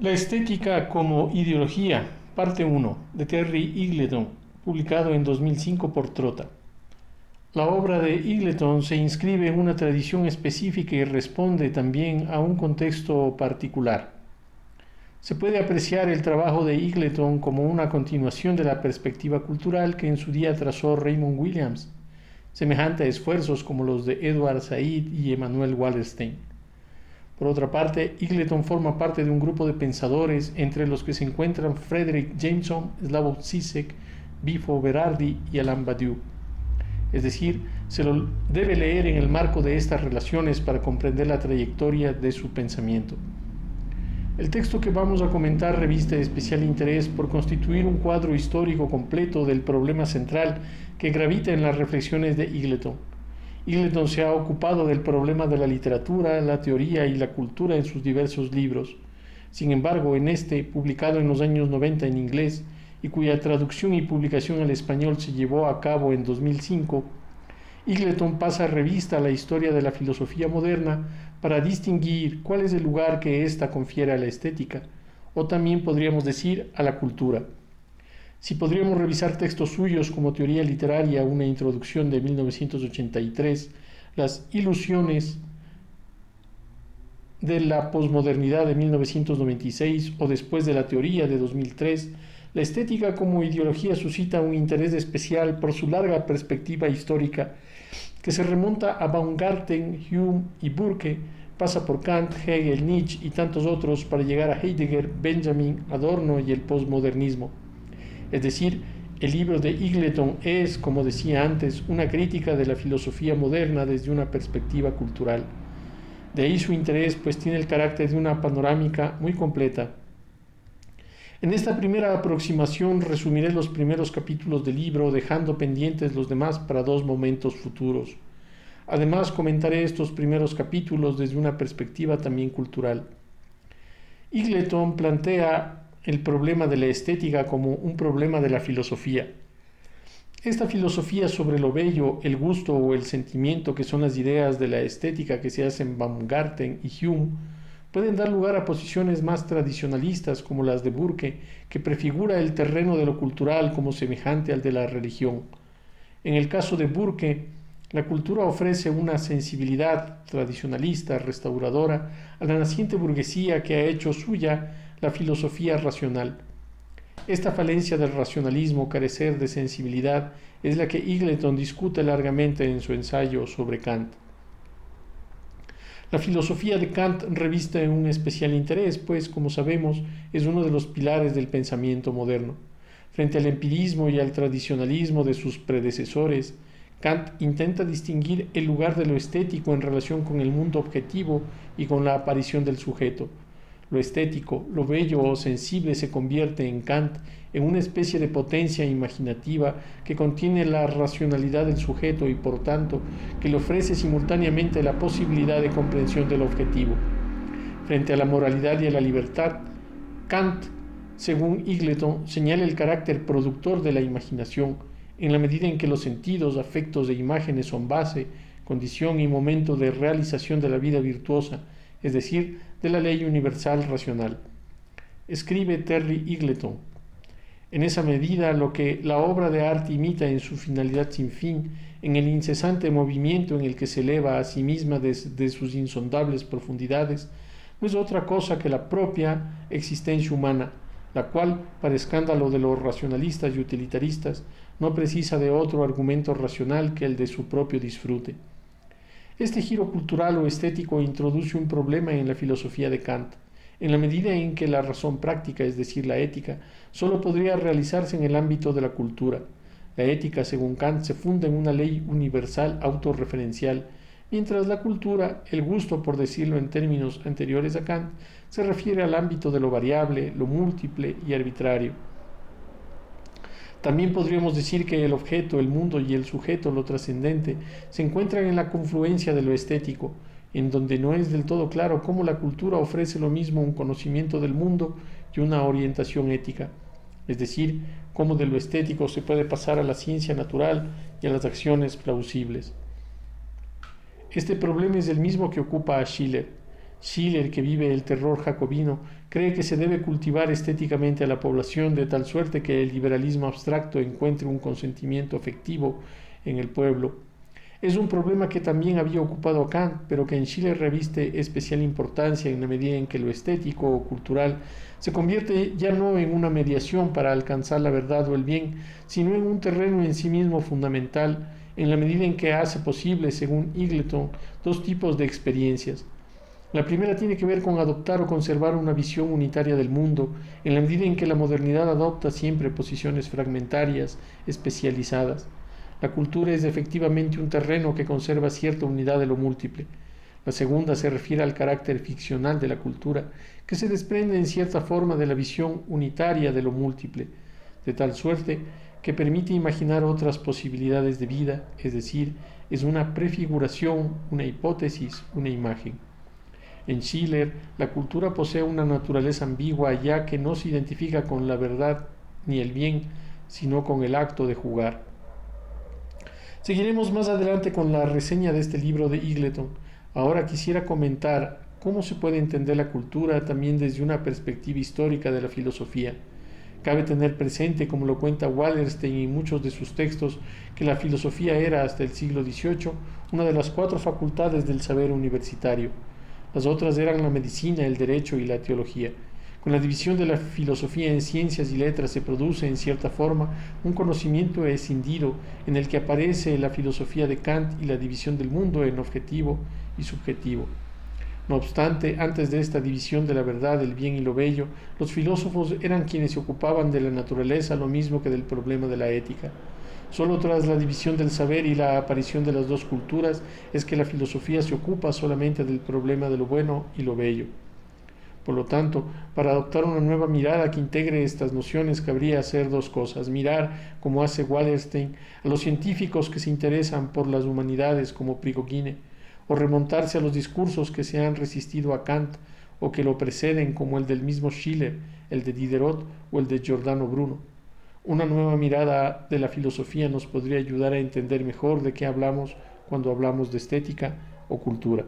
La estética como ideología, parte 1, de Terry Eagleton, publicado en 2005 por Trotta. La obra de Eagleton se inscribe en una tradición específica y responde también a un contexto particular. Se puede apreciar el trabajo de Eagleton como una continuación de la perspectiva cultural que en su día trazó Raymond Williams, semejante a esfuerzos como los de Edward Said y Emanuel Wallerstein. Por otra parte, Eagleton forma parte de un grupo de pensadores entre los que se encuentran Frederick Jameson, Slavoj Žižek, Bifo Berardi y Alain Badiou. Es decir, se lo debe leer en el marco de estas relaciones para comprender la trayectoria de su pensamiento. El texto que vamos a comentar reviste especial interés por constituir un cuadro histórico completo del problema central que gravita en las reflexiones de Eagleton. Eagleton se ha ocupado del problema de la literatura, la teoría y la cultura en sus diversos libros. Sin embargo, en este, publicado en los años 90 en inglés y cuya traducción y publicación al español se llevó a cabo en 2005, Eagleton pasa revista a la historia de la filosofía moderna para distinguir cuál es el lugar que ésta confiere a la estética, o también podríamos decir a la cultura. Si podríamos revisar textos suyos como Teoría literaria, una introducción de 1983, Las ilusiones de la posmodernidad de 1996 o Después de la teoría de 2003, la estética como ideología suscita un interés especial por su larga perspectiva histórica que se remonta a Baumgarten, Hume y Burke, pasa por Kant, Hegel, Nietzsche y tantos otros para llegar a Heidegger, Benjamin, Adorno y el posmodernismo. Es decir, el libro de Eagleton es, como decía antes, una crítica de la filosofía moderna desde una perspectiva cultural. De ahí su interés, pues tiene el carácter de una panorámica muy completa. En esta primera aproximación resumiré los primeros capítulos del libro, dejando pendientes los demás para dos momentos futuros. Además, comentaré estos primeros capítulos desde una perspectiva también cultural. Eagleton plantea el problema de la estética como un problema de la filosofía. Esta filosofía sobre lo bello, el gusto o el sentimiento, que son las ideas de la estética que se hacen Baumgarten y Hume, pueden dar lugar a posiciones más tradicionalistas como las de Burke, que prefigura el terreno de lo cultural como semejante al de la religión. En el caso de Burke, la cultura ofrece una sensibilidad tradicionalista, restauradora, a la naciente burguesía que ha hecho suya la filosofía racional. Esta falencia del racionalismo, carecer de sensibilidad, es la que Eagleton discute largamente en su ensayo sobre Kant. La filosofía de Kant reviste un especial interés, pues, como sabemos, es uno de los pilares del pensamiento moderno. Frente al empirismo y al tradicionalismo de sus predecesores, Kant intenta distinguir el lugar de lo estético en relación con el mundo objetivo y con la aparición del sujeto. Lo estético, lo bello o sensible se convierte en Kant en una especie de potencia imaginativa que contiene la racionalidad del sujeto y por tanto que le ofrece simultáneamente la posibilidad de comprensión del objetivo. Frente a la moralidad y a la libertad, Kant, según Eagleton, señala el carácter productor de la imaginación en la medida en que los sentidos, afectos e imágenes son base, condición y momento de realización de la vida virtuosa, es decir, de la ley universal racional. Escribe Terry Eagleton: en esa medida, lo que la obra de arte imita en su finalidad sin fin, en el incesante movimiento en el que se eleva a sí misma desde sus insondables profundidades, no es otra cosa que la propia existencia humana, la cual, para escándalo de los racionalistas y utilitaristas, no precisa de otro argumento racional que el de su propio disfrute. Este giro cultural o estético introduce un problema en la filosofía de Kant, en la medida en que la razón práctica, es decir, la ética, solo podría realizarse en el ámbito de la cultura. La ética, según Kant, se funda en una ley universal autorreferencial, mientras la cultura, el gusto, por decirlo en términos anteriores a Kant, se refiere al ámbito de lo variable, lo múltiple y arbitrario. También podríamos decir que el objeto, el mundo y el sujeto, lo trascendente, se encuentran en la confluencia de lo estético, en donde no es del todo claro cómo la cultura ofrece lo mismo un conocimiento del mundo y una orientación ética, es decir, cómo de lo estético se puede pasar a la ciencia natural y a las acciones plausibles. Este problema es el mismo que ocupa a Schiller. Schiller, que vive el terror jacobino, cree que se debe cultivar estéticamente a la población de tal suerte que el liberalismo abstracto encuentre un consentimiento efectivo en el pueblo. Es un problema que también había ocupado a Kant, pero que en Schiller reviste especial importancia en la medida en que lo estético o cultural se convierte ya no en una mediación para alcanzar la verdad o el bien, sino en un terreno en sí mismo fundamental, en la medida en que hace posible, según Eagleton, dos tipos de experiencias. La primera tiene que ver con adoptar o conservar una visión unitaria del mundo, en la medida en que la modernidad adopta siempre posiciones fragmentarias, especializadas. La cultura es efectivamente un terreno que conserva cierta unidad de lo múltiple. La segunda se refiere al carácter ficcional de la cultura, que se desprende en cierta forma de la visión unitaria de lo múltiple, de tal suerte que permite imaginar otras posibilidades de vida, es decir, es una prefiguración, una hipótesis, una imagen. En Schiller, la cultura posee una naturaleza ambigua ya que no se identifica con la verdad ni el bien, sino con el acto de jugar. Seguiremos más adelante con la reseña de este libro de Eagleton. Ahora quisiera comentar cómo se puede entender la cultura también desde una perspectiva histórica de la filosofía. Cabe tener presente, como lo cuenta Wallerstein en muchos de sus textos, que la filosofía era, hasta el siglo XVIII, una de las 4 facultades del saber universitario. Las otras eran la medicina, el derecho y la teología. Con la división de la filosofía en ciencias y letras se produce, en cierta forma, un conocimiento escindido en el que aparece la filosofía de Kant y la división del mundo en objetivo y subjetivo. No obstante, antes de esta división de la verdad, el bien y lo bello, los filósofos eran quienes se ocupaban de la naturaleza lo mismo que del problema de la ética. Solo tras la división del saber y la aparición de las dos culturas es que la filosofía se ocupa solamente del problema de lo bueno y lo bello. Por lo tanto, para adoptar una nueva mirada que integre estas nociones cabría hacer 2 cosas. Mirar, como hace Wallerstein, a los científicos que se interesan por las humanidades como Prigogine, o remontarse a los discursos que se han resistido a Kant o que lo preceden, como el del mismo Schiller, el de Diderot o el de Giordano Bruno. Una nueva mirada de la filosofía nos podría ayudar a entender mejor de qué hablamos cuando hablamos de estética o cultura.